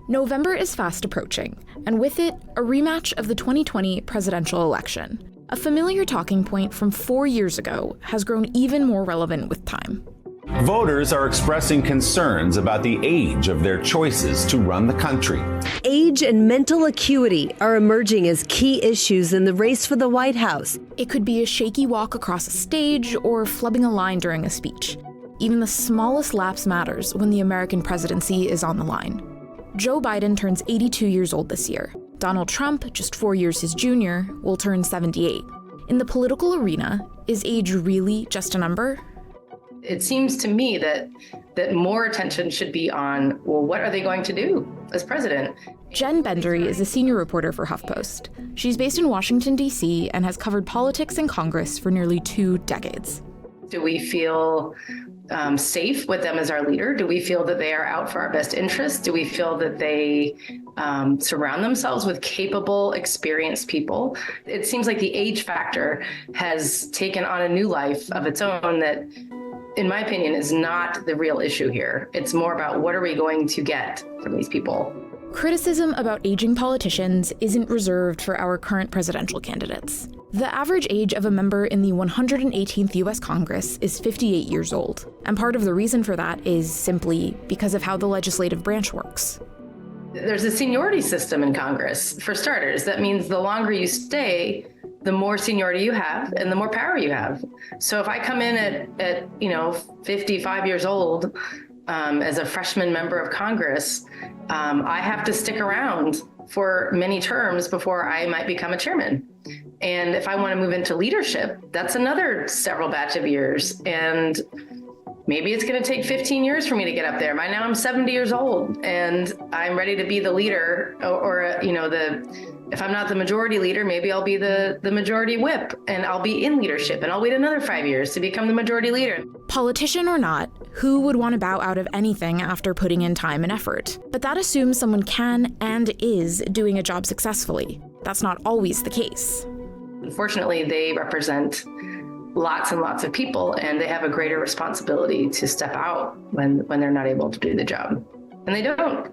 November is fast approaching, and with it, a rematch of the 2020 presidential election. A familiar talking point from 4 years ago has grown even more relevant with time. Voters are expressing concerns about the age of their choices to run the country. Age and mental acuity are emerging as key issues in the race for the White House. It could be a shaky walk across a stage or flubbing a line during a speech. Even the smallest lapse matters when the American presidency is on the line. Joe Biden turns 82 years old this year. Donald Trump, just 4 years his junior, will turn 78. In the political arena, is age really just a number? It seems to me that more attention should be on, well, what are they going to do as president? Jen Bendery is a senior reporter for HuffPost. She's based in Washington, D.C., and has covered politics and Congress for nearly 2 decades. Do we feel safe with them as our leader? Do we feel that they are out for our best interests? Do we feel that they surround themselves with capable, experienced people? It seems like the age factor has taken on a new life of its own that, in my opinion, is not the real issue here. It's more about what are we going to get from these people. Criticism about aging politicians isn't reserved for our current presidential candidates. The average age of a member in the 118th U.S. Congress is 58 years old, and part of the reason for that is simply because of how the legislative branch works. There's a seniority system in Congress, for starters. That means the longer you stay, the more seniority you have and the more power you have. So if I come in at 55 years old as a freshman member of Congress, I have to stick around for many terms before I might become a chairman. And if I want to move into leadership, that's another several batch of years. And maybe it's going to take 15 years for me to get up there. By now I'm 70 years old and I'm ready to be the leader if I'm not the majority leader, maybe I'll be the majority whip and I'll be in leadership and I'll wait another 5 years to become the majority leader. Politician or not, who would want to bow out of anything after putting in time and effort? But that assumes someone can and is doing a job successfully. That's not always the case. Unfortunately, they represent lots and lots of people, and they have a greater responsibility to step out when they're not able to do the job. And they don't,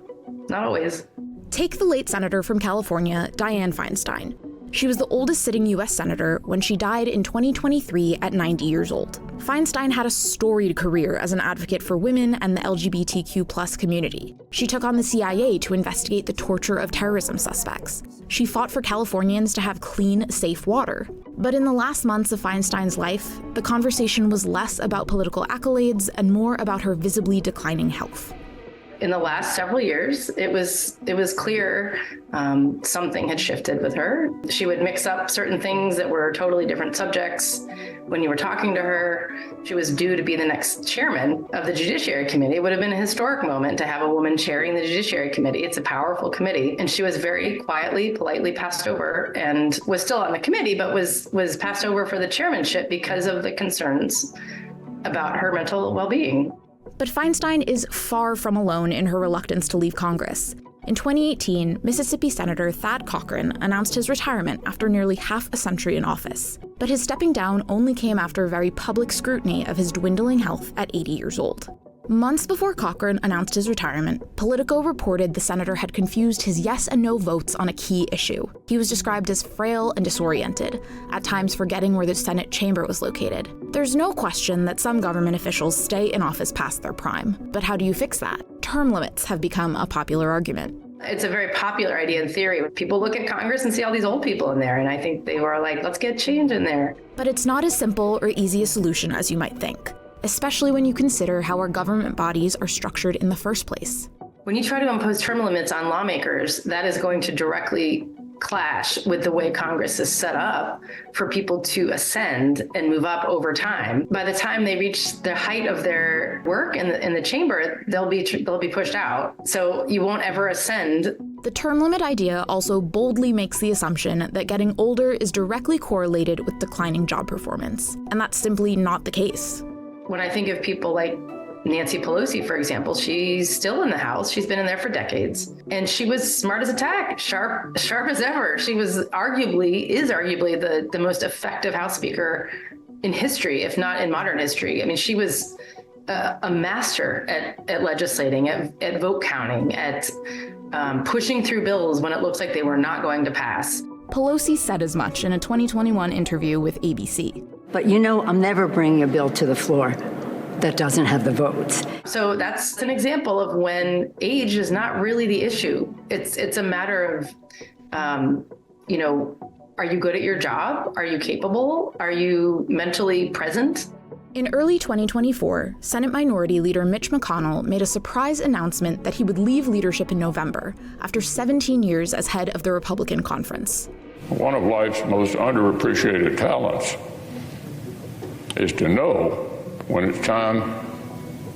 not always. Take the late senator from California, Diane Feinstein. She was the oldest sitting U.S. senator when she died in 2023 at 90 years old. Feinstein had a storied career as an advocate for women and the LGBTQ+ community. She took on the CIA to investigate the torture of terrorism suspects. She fought for Californians to have clean, safe water. But in the last months of Feinstein's life, the conversation was less about political accolades and more about her visibly declining health. In the last several years, it was clear something had shifted with her. She would mix up certain things that were totally different subjects. When you were talking to her, she was due to be the next chairman of the Judiciary Committee. It would have been a historic moment to have a woman chairing the Judiciary Committee. It's a powerful committee. And she was very quietly, politely passed over and was still on the committee, but was passed over for the chairmanship because of the concerns about her mental well-being. But Feinstein is far from alone in her reluctance to leave Congress. In 2018, Mississippi Senator Thad Cochran announced his retirement after nearly half a century in office. But his stepping down only came after very public scrutiny of his dwindling health at 80 years old. Months before Cochran announced his retirement, Politico reported the senator had confused his yes and no votes on a key issue. He was described as frail and disoriented, at times forgetting where the Senate chamber was located. There's no question that some government officials stay in office past their prime. But how do you fix that? Term limits have become a popular argument. It's a very popular idea in theory. People look at Congress and see all these old people in there, and I think they were like, let's get change in there. But it's not as simple or easy a solution as you might think, especially when you consider how our government bodies are structured in the first place. When you try to impose term limits on lawmakers, that is going to directly clash with the way Congress is set up for people to ascend and move up over time. By the time they reach the height of their work in the chamber, they'll be pushed out. So you won't ever ascend. The term limit idea also boldly makes the assumption that getting older is directly correlated with declining job performance. And that's simply not the case. When I think of people like Nancy Pelosi, for example, she's still in the House. She's been in there for decades. And she was smart as a tack, sharp as ever. She is arguably the most effective House Speaker in history, if not in modern history. I mean, she was a master at legislating, at vote counting, at pushing through bills when it looks like they were not going to pass. Pelosi said as much in a 2021 interview with ABC. But I'm never bringing a bill to the floor that doesn't have the votes. So that's an example of when age is not really the issue. It's a matter of, are you good at your job? Are you capable? Are you mentally present? In early 2024, Senate Minority Leader Mitch McConnell made a surprise announcement that he would leave leadership in November after 17 years as head of the Republican conference. One of life's most underappreciated talents is to know when it's time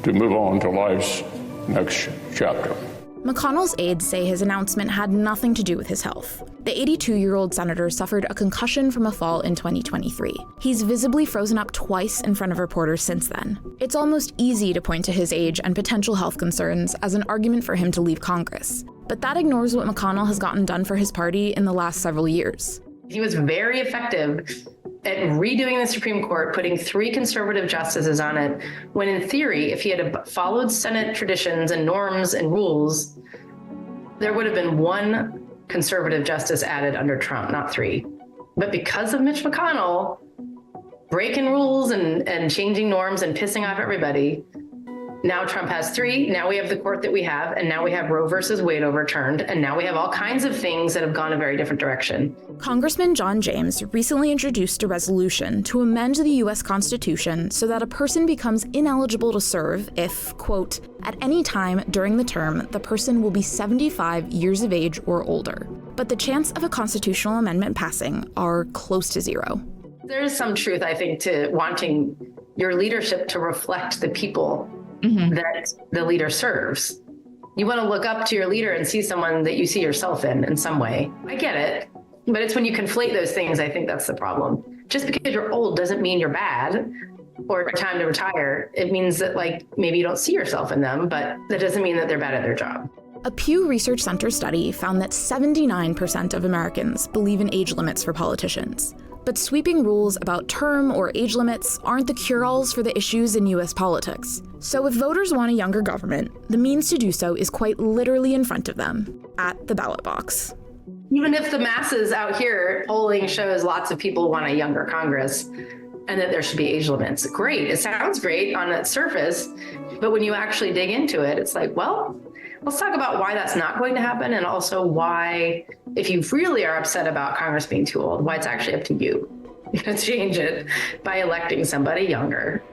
to move on to life's next chapter. McConnell's aides say his announcement had nothing to do with his health. The 82-year-old senator suffered a concussion from a fall in 2023. He's visibly frozen up twice in front of reporters since then. It's almost easy to point to his age and potential health concerns as an argument for him to leave Congress. But that ignores what McConnell has gotten done for his party in the last several years. He was very effective at redoing the Supreme Court, putting 3 conservative justices on it, when in theory, if he had followed Senate traditions and norms and rules, there would have been 1 conservative justice added under Trump, not 3. But because of Mitch McConnell breaking rules and changing norms and pissing off everybody, now Trump has 3, now we have the court that we have, and now we have Roe versus Wade overturned, and now we have all kinds of things that have gone a very different direction. Congressman John James recently introduced a resolution to amend the U.S. Constitution so that a person becomes ineligible to serve if, quote, at any time during the term, the person will be 75 years of age or older. But the chance of a constitutional amendment passing are close to 0. There is some truth, I think, to wanting your leadership to reflect the people that the leader serves. You want to look up to your leader and see someone that you see yourself in some way. I get it, but it's when you conflate those things, I think that's the problem. Just because you're old doesn't mean you're bad or time to retire. It means that maybe you don't see yourself in them, but that doesn't mean that they're bad at their job. A Pew Research Center study found that 79% of Americans believe in age limits for politicians. But sweeping rules about term or age limits aren't the cure-alls for the issues in U.S. politics. So if voters want a younger government, the means to do so is quite literally in front of them, at the ballot box. Even if the masses out here, polling shows lots of people want a younger Congress and that there should be age limits. Great. It sounds great on its surface, but when you actually dig into it, it's like, well, let's talk about why that's not going to happen, and also why, if you really are upset about Congress being too old, why it's actually up to you to change it by electing somebody younger.